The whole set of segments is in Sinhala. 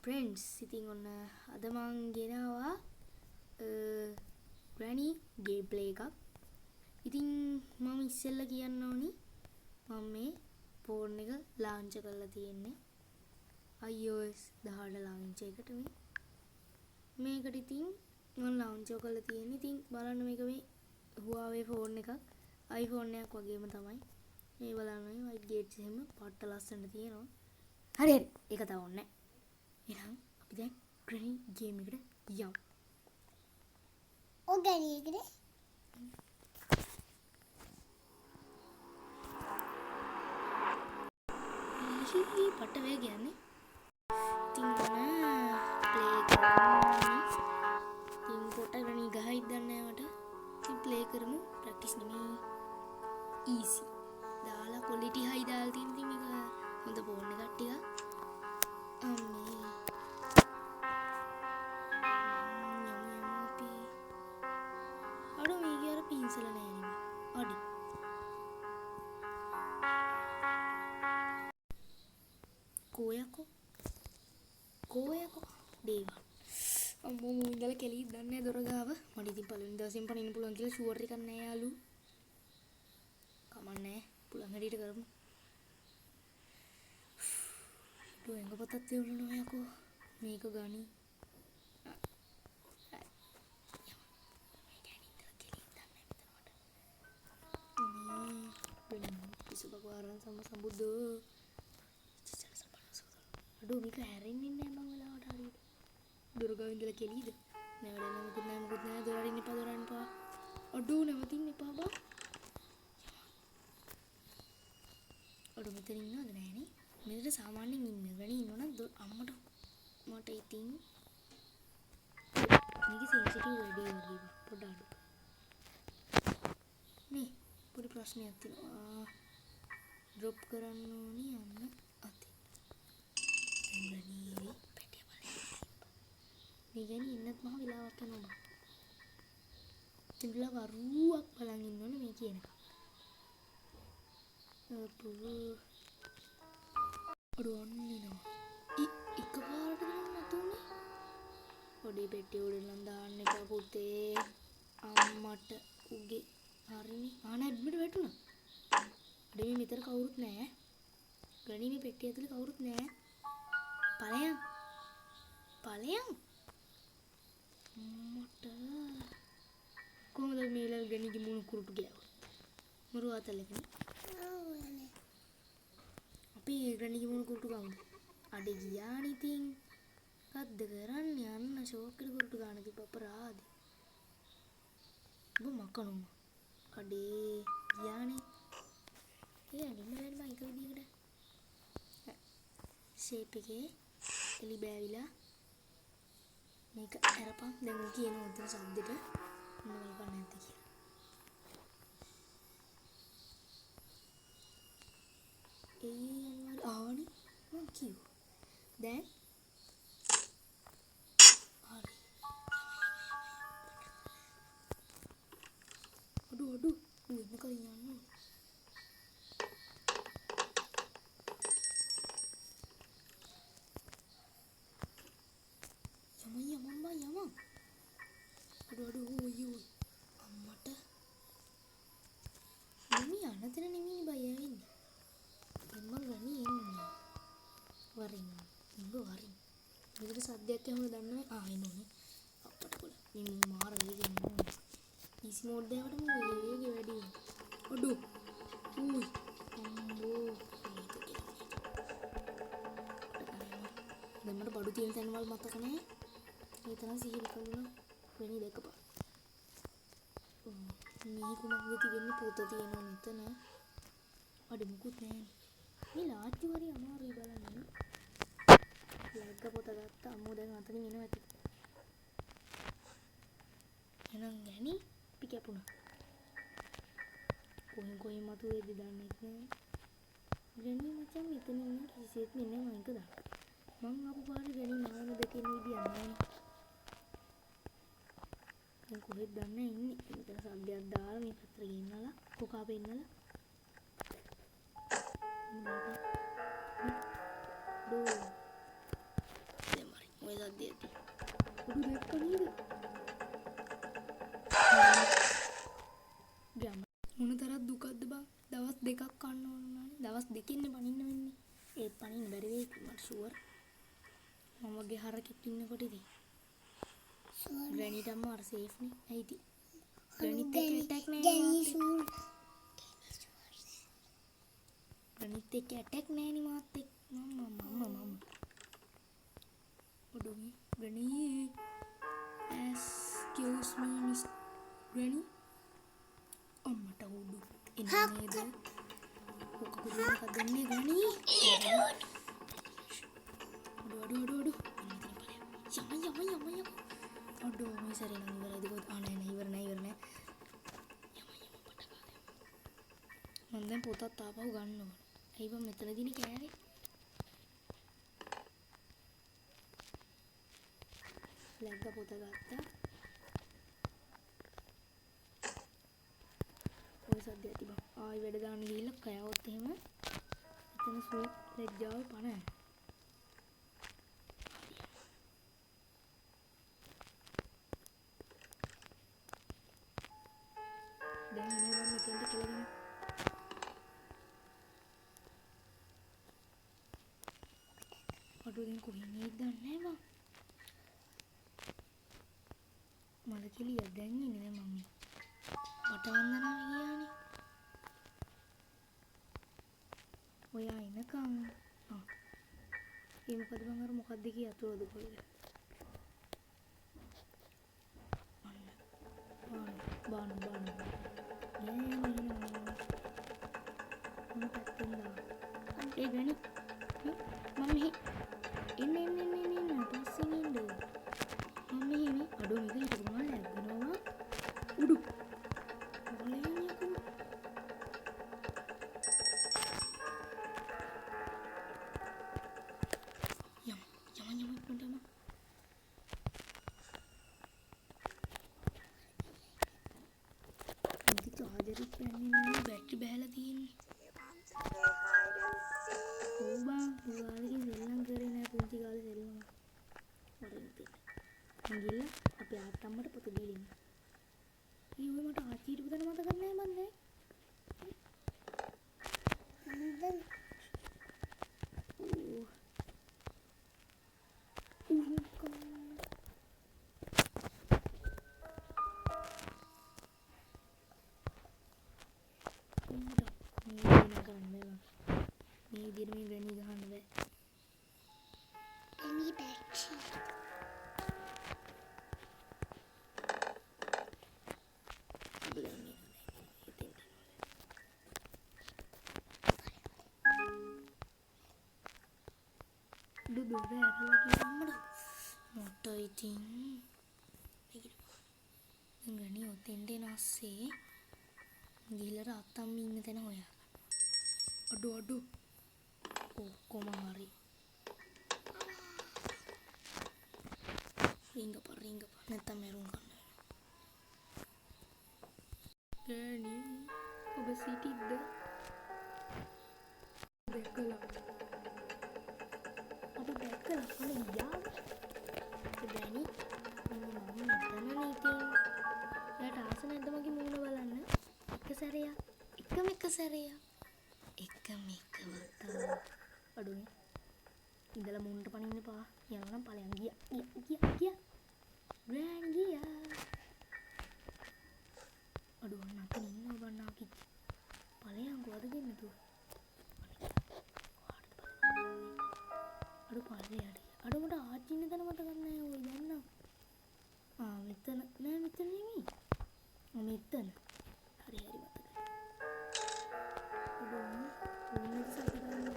friends ඉතින් ඔන්න අද මං ගෙනාවා granny gameplay එකක්. ඉතින් මම ඉස්සෙල්ලා කියන්න ඕනි මම මේ ෆෝන් එක launch කරලා තියෙන්නේ iOS 18 launch එකට මේකට ඉතින් මම launch කරලා තියෙන්නේ. ඉතින් බලන්න මේක මේ Huawei ෆෝන් එකක් iPhone එකක් වගේම තමයි. මේ බලන්න මේ white gates එහෙම පාට ලස්සනට තියෙනවා. හරි ඒක තව ඕනේ. එහෙනම් අපි දැන් granny game එකට යමු. ඔය granny එකට ඉහි පට වේ කියන්නේ. ඉතින් ඔන්න play කරමු. ඉතින් කොට granny ගහයි දන්නේ මට. ඉතින් play කරමු. practice නෙමෙයි. easy. දාලා quality high දාලා තියෙන ඉතින් මේක හොඳ ෆෝන් එකක් ටික. අම්මේ අඩෝ මේකේ අර පින්සල නෑ නේ අඩි කෝයකෝ දේවා අම්මෝ මූ ඉඳලා කෙලී දන්නේ දොර ගාව මට ඉතින් පළවෙනි දවසෙන් පනින්න පුළුවන් කියලා ෂුවර් එකක් නෑ යාළු කමන්නේ පුළුවන් හැටියට කරමු ඩෝ එංග පතත් තියුණා යකෝ මේක ගනි පිසු බගාරන් සම්බුද්ධෝ අඩෝ මේක හැරෙන්නේ නැහැ මං වෙලාවට හරියට දුර්ගාව ඉඳලා කෙලීද නෑ වැඩ නෑ මොකුත් නෑ දොරරින් එපා අඩෝ නැවතින්න එපා බා අඩෝ මෙතන ඉන්නවද නෑනේ මෙතන සාමාන්‍යයෙන් ඉන්න ගණි ඉන්නවනම් අම්මට මට ඉතින් මේක සෙන්සිටිව් වැඩි වගේ පොඩ අඩු නේ පොඩි ප්‍රශ්නයක් තියෙනවා ඩ්‍රොප් කරන්න ඕනි යන්න අතේ ගණි පැටිය බලන්න මේ ගණි ඉන්නත් මහ වෙලාවක් යනවා බා තිබුලා වරුවක් බලන් ඉන්න ඕනේ මේ කියනක අඩෝ අන්නිනවා එකපාරට ගන්න නැතුනේ පොඩි පෙට්ටිය උඩ නම් දාන්න එපා පුතේ අම්මට උගේ හරිනේ ආන ඇඩ්මිට වැටුණා අඩේ මේ මෙතන කවුරුත් නැහැ ගණි මේ පෙට්ටිය ඇතුලේ කවුරුත් නැහැ ඵලයන් අම්මට කොහොමද මේලා ගණිගේ මුණු කුරුටු ගෑවා මරු අතලකනේ අපි ගණිගේ මුණු කුරුටු ගමුද අඩේ ගියානේ ඉතින් මොකද්ද කරන්නේ යන්න ෂෝක් එකට කුරුටු ගන්න තිබ්බ අපරාධේ ඔබ මකනෝ අඩේ ගියානේ එළියම බෑන බා එක විදිහකට ෂේප් එකේ එලි බෑවිලා මේක අරපන් දැන් ඔය කියන උත්තර සද්දෙට මොනවද කරන්න නැත්තේ කියලා ඒ ආවනේ මං කිව්වා දැන් හරි අඩු මොකද යන්නේ යමන් අඩු ඔයෝ අම්මට මම යන්නතර නෙමෙයි බය වෙන්නේ මම ගනි එන්නේ වරින් මේකට සද්දයක් ඇහුණා දන්නවද එනෝනේ අප්පට කොල මේ මාර වේගෙන් එනවා ඊසි මෝඩ් එකකට මම වේගෙ වැඩි අඩු උයි අම්බෝ දැන් මට බඩු තියෙන තැන්වල මතක නෑ ඒ තරම් සිහිල් කරුණා වෙන්නේ දැකපන් මේ කුණක් වෙති වෙන්නේ පොත තියෙනවා මෙතන අඩේ මුකුත් නෑ මේ ලාච්චි වරි අමාරුයි බලන්න ලැග්ග පොත ගත්ත අම්මෝ දැන් අතනින් එනවා ඇති එහෙනම් ගෑණි අපි කැපුණා කොහෙන් මතුවේද දන්නේ නැහැ ගෑණි මචං මෙතන ඉන්න කිසිසේත් මෙන්න මයික දාන්න මං ආපු පාරේ ගෑණි මාන දෙකේ විදියක් නෑනේ දැන් කොහෙද දන්නේ ඉන්නේ මෙතන සද්දයක් දාලා මේ පැත්තට ගෙන්නලා කොකා පෙන්නලා දෝ සද්දය ඇති. උඩු දැක්ක නේද? ගියාම මොන තරම් දුකක්ද බං. දවස් 2ක් කන්න ඕන වුණානේ. දවස් 2කින්නේ පනින්න වෙන්නේ. ඒත් පනින්න බැරි වෙයි මට ෂුවර්. මම වගේ හරකෙක් ඉන්නකොට ඉතින්. ග්‍රැනිට අම්මා අර සේෆ් නේ. ඇයි ඉතින්? ග්‍රැනිත් එක්ක ඇටැක් නෑනේ මාත් එක්ක. ග්‍රැනිත් එක්ක ඇටැක් නෑනේ මාත් එක්ක. මම. ඔඩොමි ග්‍රැනි. Excuse me Miss Granny. අම්මට උඩු එන්නේ නේද? ඔක කුඩුවක දෙන්නේ ග්‍රැනි. අඩු. යම. අඩෝ මේ සැරේ නම් ඉවරයිද කොහොමද? නෑ ඉවර නෑ. යම පටකාද. මම දැන් පොතත් ආපහු ගන්න ඕන. ඇයි බං මෙතනදීනේ කෑවේ? ලැග්ග පොත ගත්තා. ඔය සද්ද ඇති බං. ආයි වැඩ දාන්න ගිහිල්ලා කෑවොත් එහෙම එතන සූප් ලැජ්ජාව පණ. දැන් එනවා මෙතෙන්ට කියලා. අඩෝ දැන් කොහෙන්ද දන්නේ නැහැ මම. මලකිලිය දැන් ඉන්නේ මම. මට වන්දනාව ගියානේ. ඔයා එනකම් ඒ මොකද බං අර මොකද්ද කිය අතුරුද කොහෙද? බාන. මොන පැත්තෙන්ද? ඒ ගණි. මම මෙහි එන්න පස්සෙන් ඉන්න. මම මෙහි අඩෝ මේක හිටපු ගමන් ලැබ්ගෙනවා. උඩු. බැටරි බහලා තියෙන්නේ. ඔව් බං ඔයාලගේ සෙල්ලම් කරේ නෑ පුංචි කාලේ සෙල්ලම්. වරෙන් දෙන්න. මං ගිහලා අපේ ආත්තම්මට පොත දීලා ඉන්න. ඊ ඔය මට ආච්චිට පුතන මතක නෑ මන් දැන්. මේ විදිහට මේ ග්‍රැනි ගහන්න බෑ. ග්‍රැනි බැට්ටි. දුදු බෑරලා කියන්නද? මොට ඉතින්. ග්‍රැනි ඔතෙන්ට එනස්සේ ගිහලා අත්තම්ම ඉන්න තැන හොයා. අඩෝ. ඔක්කොම හරි. රිංගපන් නැත්තම් මරුන් ගන්න. ගෑණි ඔබ සිටිද්ද? දැකලා අනේ යා. ගෑණි මම මෙතනනේ ඉතින්. එයාට ආස නැද්ද මගේ මූණ බලන්න? එක සැරයක්. අඩුනේ ඉඳලා මුන්ට පනින්න එපා. යනනම් ඵලයන් ගියා. ග්‍රෑන්ඩ් ගියා. අඩු වන්න අතන ඉන්නවා බන්නා කිච්ච. ඵලයන් කොහද දෙන්නේ තු? අඩු ඵලයට. අඩු මට ආච්චි ඉන්න තැන මතක නැහැ ඔය දන්නා. මෙතන නෑ මෙතන නෙමෙයි. මෙතන. හරි මතකයි. අඩු මොනවද සද්ද කරන්නේ?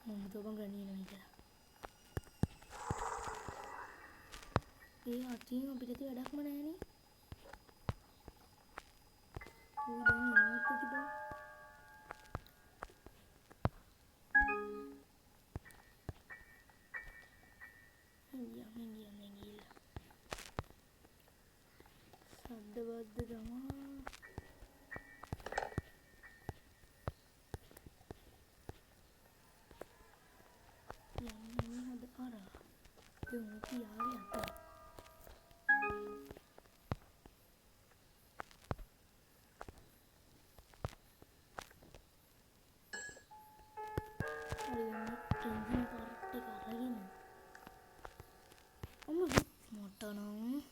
මම තෝපන් ගණන් ඉනවා කියලා. ඒ අතින් අපිට වැඩක්ම නැහැනේ. ඌ දැන් එනවත් තිබා. ගියා. සද්දවද්ද තමා. යන්නේ හොද අර. Đừng có giỏi à. මොටනං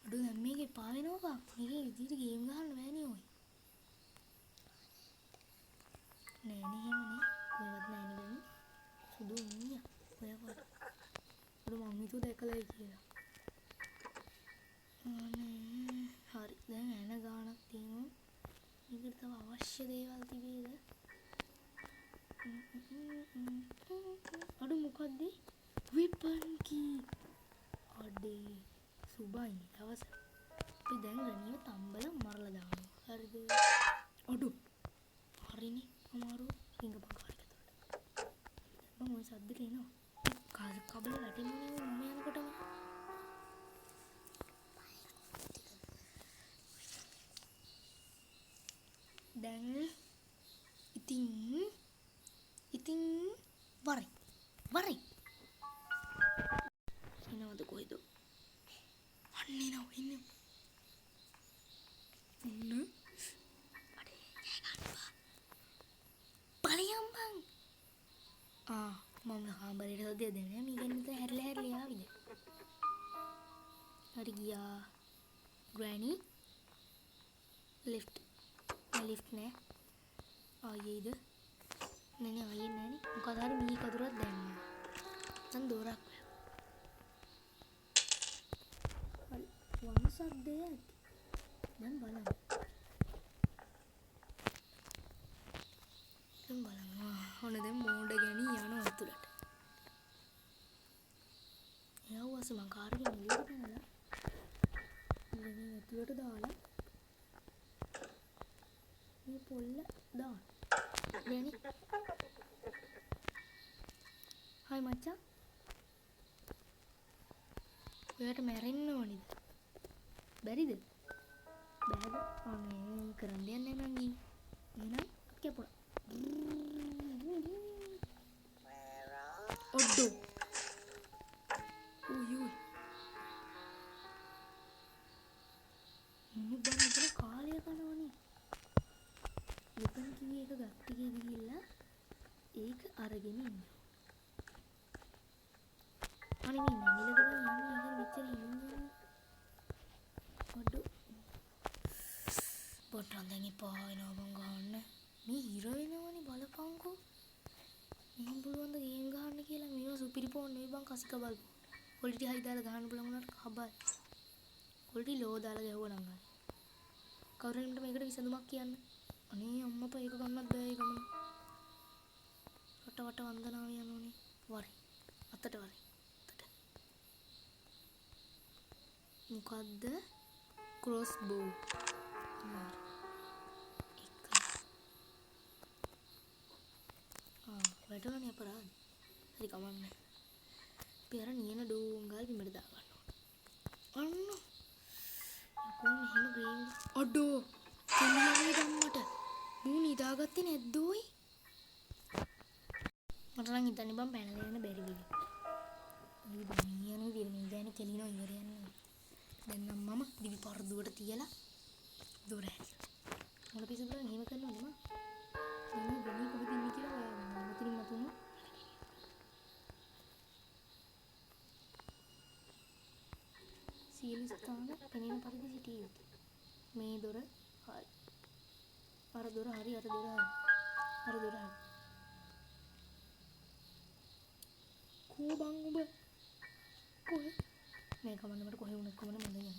අඩු දැන් මේකේ පාවෙනවා මේකේ විදිහට ගේම් ගහන්න බෑනේ ඔය නෑනේ එහෙමනේ ඔයවත් නෑනේ බෑනේ සුදු මීයා ඔයවට අර මම හිතුව දැකලායි කියලා අනේ හරි දැන් එන ගානක් තියෙනවා මේකට තව අවශ්‍ය දේවල් තිබේද අඩු මොකද්ද weapon key අඩේ සුබයි දවස අපි දැන් රණියව තම්බල මරලා දානවා හරිද අඩු හරිනේ අමාරු රිංගපන් කාර්යයක් එතකොට මම ওই සද්දට එනවා කබල වැටෙන්නේ මම යනකොටම දැන් ඉතින් වරි එනවද කොයිද අන්නේ නෝ ඉන්නේ අඩේ ගන්නවා බලයන් බං මම හාම්බරේට සද්දය දෙන්නේ මීගෙන් විතර හැරිලා ආවිද හරි ගියා ග්‍රෑනි ලිෆ්ට් නෑ ආයේද නෑ ආයේ නෑනේ මොකද හරි මී කදුරක් දැම්මා දැන් දොරක් හරි වම් සද්දය ඇති දැන් බලන්න ඔන්න දැන් මෝඩ ගැනී යනවා අතුලට යවුවස මං කාර්ගේ එළියට පැනලා ඉතින් අතුලට දාලා මේ පොල්ල දාන්න ග්‍රෑනි හයි මචං ඔයාට මැරෙන්න ඕනිද බැරිද බෑද අනේ කරන්න දෙයක් නෑ මං ගිහින් එහෙනම් කැපුණා ඔඩෝ ඔයෝ මොන බං මෙතන කාලය කනවනේ මෙතන කිව්වේ එක ගත්තිගේ ගිහිල්ලා ඒක අරගෙන ඉන්නවා අනේ මේ නැමිලද බං යන්නේ ඒක මෙච්චර ඉන්නේ ඔඩෝ පොට්ටන් දැන් එපා වෙනවා බං ගහන්න මේ හිර වෙනවනේ බලපංකෝ එහෙම පුළුවන් ද ගේම් ගහන්න කියලා මේවා සුපිරි ෆෝන් නෙවෙයි බං කසික බල් ක්වොලිටි හයි දාලා ගහන්න පුළුවන් උනාට හබල් ක්වොලිටි ලෝ දාලා ගැහුවා නම් හරි කවුරුන්ට මේකට විසඳුමක් කියන්න අනේ අම්මපා ඒක ගන්නත් බෑ ඒ ගමන වට වන්දනාව යනෝනේ වරි අතට වරි අතට මොකද්ද ක්‍රොස් බෝ වැටුණනේ අපරාධ හරි කමන්නේ අපි අර නියන ඩෝංගල් බිමට දා ගන්නවා අන්න කොහොම එහෙම ග්‍රීන් අඩෝ කෙලියනේ ධම්මට මූ නිදාගත්තේ නැද්දෝයි මට නම් හිතන්නේ බං පැනලා යන්න බැරි වෙයි මේ බණියනේ දිරමින් දැන කෙලිනෝ ඉවර යන්නේ දැන් නම් මම දිවි පරදුවට තියලා දොර ඇරියා මොන පිසුදුරන් එහෙම කරනවද මම මම ගණී කොහෙද ඉන්නේ කියලා ඔයා මෙතනින් මතුන සියලු ස්ථාන පෙනෙන පරිදි සිටිය යුතුය මේ දොර හරි අර දොර හරි අර දොර හරි කෝ බං ඔබ කොහෙ මේ කමන්න මට කොහෙ වුණත් කොමන මම යනවා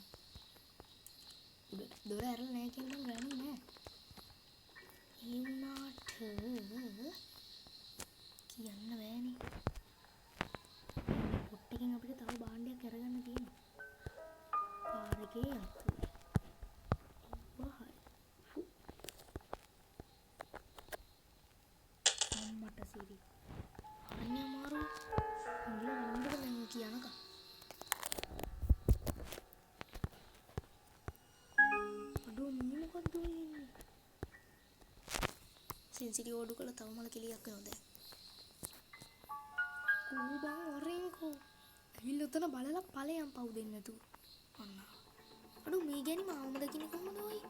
උඩට දොර ඇරලා නැහැ කියලා නම් ගන්නේ නැහැ ඒ වුණාට කියන්න බෑනේ පොට්ටකින් අපිට තව භාණ්ඩයක් අරගන්න තියෙනවා පාරකේ යතුයි වහයි අම්මට සිරි අනේ අමාරු ඉංග්‍රීසි නම්බර දැන් කියනක අඩෝ මේ මොකද්ද වෙන්නේ සින්සිටි ඕඩු කළා තව මල කෙලියක් වෙනවා දැන් බං ඔරෙන්කෝ. ඇවිල්ලා උතන බලලා ඵලයන් පව් දෙන්න නැතුව. අන්න. අඩු මේ ගැනීම ආවම දකින්න කොහොමද ඔයි?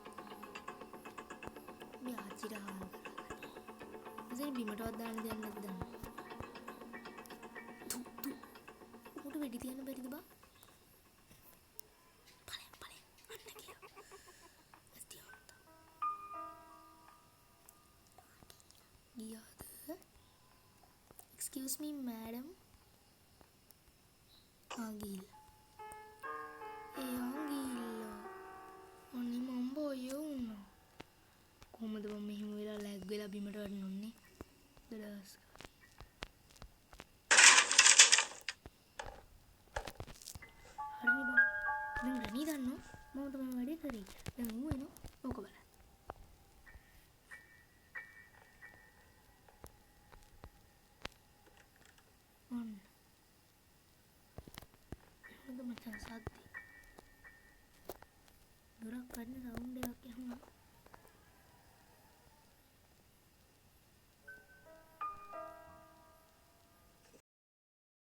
මේ ආච්චිට හාල් කරගන්න. ඉතින් බිමටවත් දාන්න දෙයක් නැද්ද? උඩ වෙඩි තියන්න බැරිද බං? ගියාද? Excuse me madam. ගිහිල්ලා. ගිහිල්ලා. අනේ මම බය වුණා. කොහමද මම මෙහෙම වෙලා ලැග් වෙලා බිමට වඩනොන්නේ? දඩස්. හරිනේ බං. දැන් රණී දන්නෝ මම තමයි වැඩේ කරේ. දැන් ඌ එනවා. ඕක බලන්න. මචං සද්දේ දොරක් කඩන සවුන්ඩ්